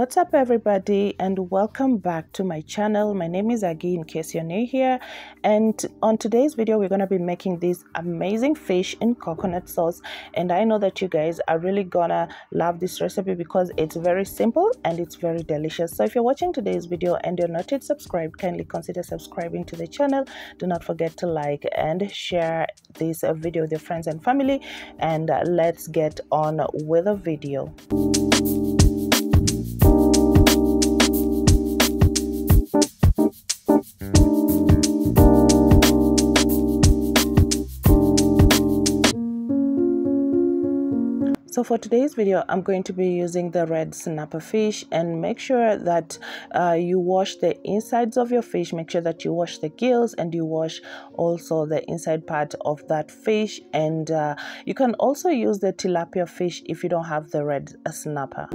What's up everybody, and welcome back to my channel. My name is Agi in case you're new here, and on today's video we're going to be making this amazing fish in coconut sauce. And I know that you guys are really gonna love this recipe because it's very simple and it's very delicious. So if you're watching today's video and you're not yet subscribed, kindly consider subscribing to the channel. Do not forget to like and share this video with your friends and family, and let's get on with the video. So for today's video, I'm going to be using the red snapper fish, and make sure that you wash the insides of your fish. Make sure that you wash the gills and you wash also the inside part of that fish. And you can also use the tilapia fish if you don't have the red snapper.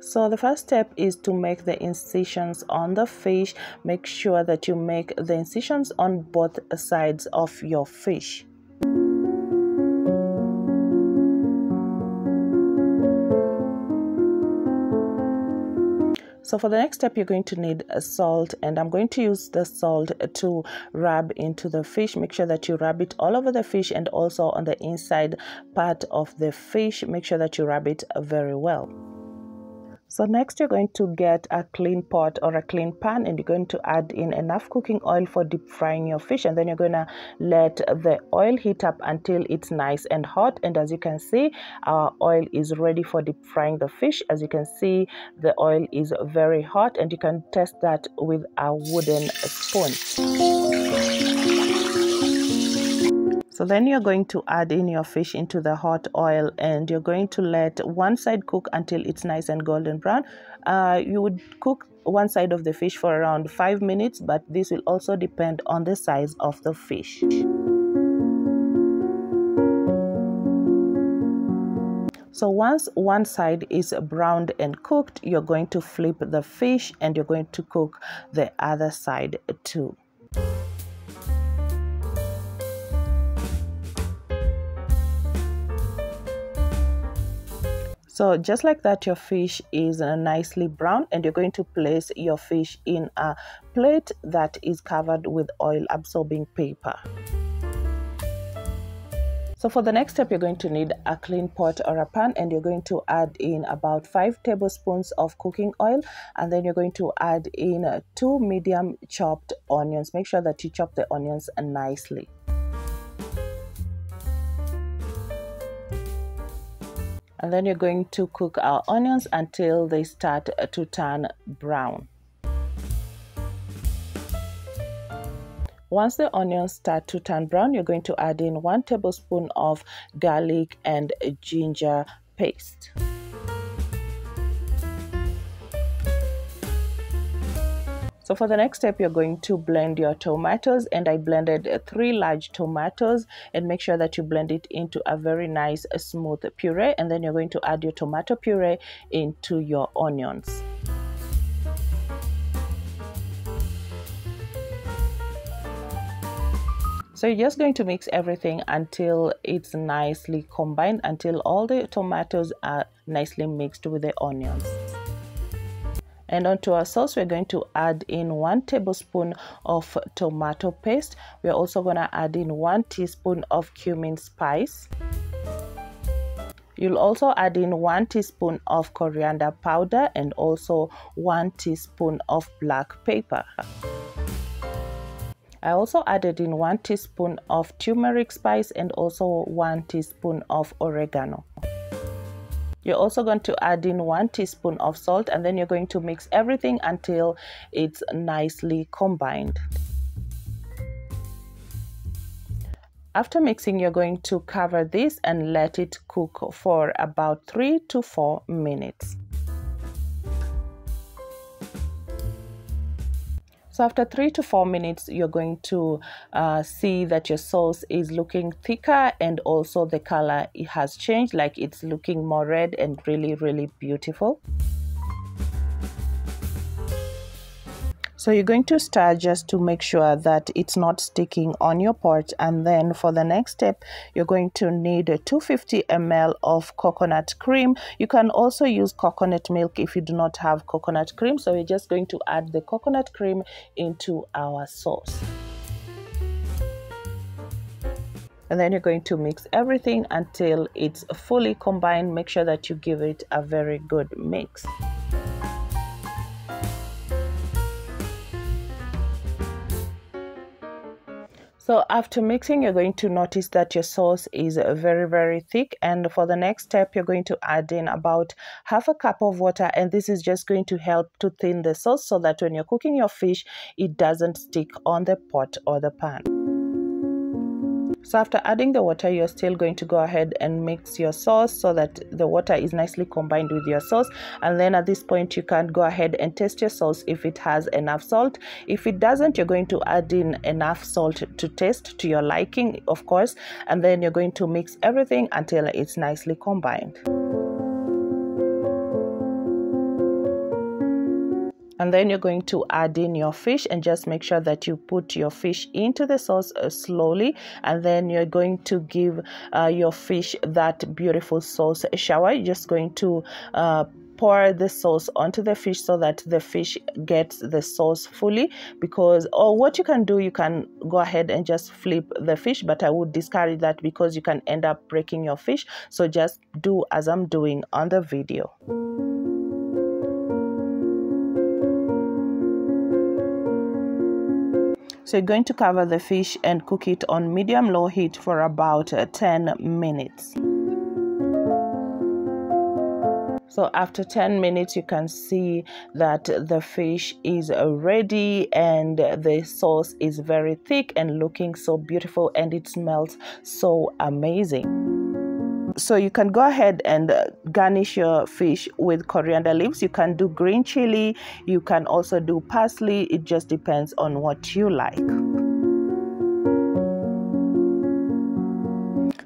So the first step is to make the incisions on the fish. Make sure that you make the incisions on both sides of your fish. So for the next step, you're going to need salt, and I'm going to use the salt to rub into the fish. Make sure that you rub it all over the fish and also on the inside part of the fish. Make sure that you rub it very well. So next, you're going to get a clean pot or a clean pan, and you're going to add in enough cooking oil for deep frying your fish, and then you're going to let the oil heat up until it's nice and hot. And as you can see, our oil is ready for deep frying the fish. As you can see, the oil is very hot, and you can test that with a wooden spoon. So then you're going to add in your fish into the hot oil, and you're going to let one side cook until it's nice and golden brown. You would cook one side of the fish for around 5 minutes, but this will also depend on the size of the fish. So once one side is browned and cooked, you're going to flip the fish and you're going to cook the other side too. So just like that, your fish is nicely brown, and you're going to place your fish in a plate that is covered with oil absorbing paper. So for the next step, you're going to need a clean pot or a pan, and you're going to add in about 5 tablespoons of cooking oil, and then you're going to add in 2 medium chopped onions. Make sure that you chop the onions nicely. And then you're going to cook our onions until they start to turn brown. Once the onions start to turn brown, you're going to add in 1 tablespoon of garlic and ginger paste. So for the next step, you're going to blend your tomatoes, and I blended 3 large tomatoes, and make sure that you blend it into a very nice smooth puree, and then you're going to add your tomato puree into your onions. So you're just going to mix everything until it's nicely combined, until all the tomatoes are nicely mixed with the onions. And onto our sauce, we're going to add in 1 tablespoon of tomato paste. We're also going to add in 1 teaspoon of cumin spice. You'll also add in 1 teaspoon of coriander powder and also 1 teaspoon of black pepper. I also added in 1 teaspoon of turmeric spice and also 1 teaspoon of oregano. You're also going to add in 1 teaspoon of salt, and then you're going to mix everything until it's nicely combined. After mixing, you're going to cover this and let it cook for about 3 to 4 minutes. So after 3 to 4 minutes, you're going to see that your sauce is looking thicker, and also the color it has changed, like it's looking more red and really beautiful. So you're going to stir just to make sure that it's not sticking on your pot. And then for the next step, you're going to need 250 ml of coconut cream. You can also use coconut milk if you do not have coconut cream. So we're just going to add the coconut cream into our sauce. And then you're going to mix everything until it's fully combined. Make sure that you give it a very good mix. So after mixing, you're going to notice that your sauce is very thick, and for the next step you're going to add in about half a cup of water, and this is just going to help to thin the sauce so that when you're cooking your fish it doesn't stick on the pot or the pan. So after adding the water, you're still going to go ahead and mix your sauce so that the water is nicely combined with your sauce. And then at this point, you can go ahead and taste your sauce if it has enough salt. If it doesn't, you're going to add in enough salt to taste to your liking, of course. And then you're going to mix everything until it's nicely combined. And then you're going to add in your fish, and just make sure that you put your fish into the sauce slowly, and then you're going to give your fish that beautiful sauce shower. You're just going to pour the sauce onto the fish so that the fish gets the sauce fully, because what you can do, you can go ahead and just flip the fish, but I would discourage that because you can end up breaking your fish. So just do as I'm doing on the video. So you're going to cover the fish and cook it on medium-low heat for about 10 minutes. So after 10 minutes, you can see that the fish is ready and the sauce is very thick and looking so beautiful, and it smells so amazing. So you can go ahead and garnish your fish with coriander leaves. You can do green chili. You can also do parsley. It just depends on what you like.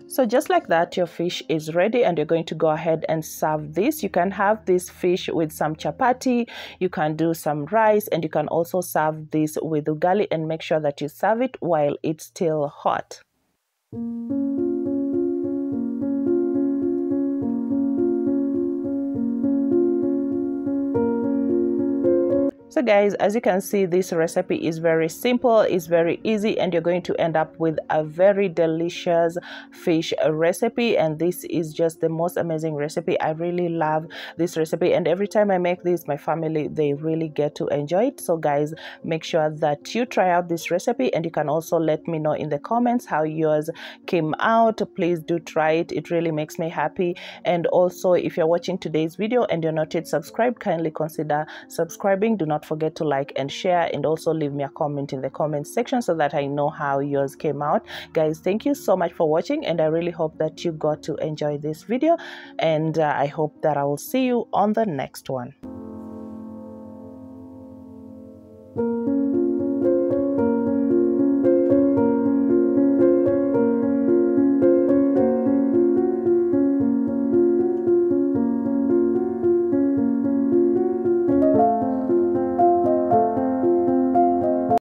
So just like that, your fish is ready, and you're going to go ahead and serve this. You can have this fish with some chapati, you can do some rice, and you can also serve this with ugali, and make sure that you serve it while it's still hot. So guys, as you can see, this recipe is very simple, it's very easy, and you're going to end up with a very delicious fish recipe. And this is just the most amazing recipe. I really love this recipe, and every time I make this, my family, they really get to enjoy it. So guys, make sure that you try out this recipe, and you can also let me know in the comments how yours came out. Please do try it. It really makes me happy. And also, if you're watching today's video and you're not yet subscribed, kindly consider subscribing. Do not forget to like and share, and also leave me a comment in the comment section so that I know how yours came out. Guys, thank you so much for watching, and I really hope that you got to enjoy this video, and I hope that I will see you on the next one.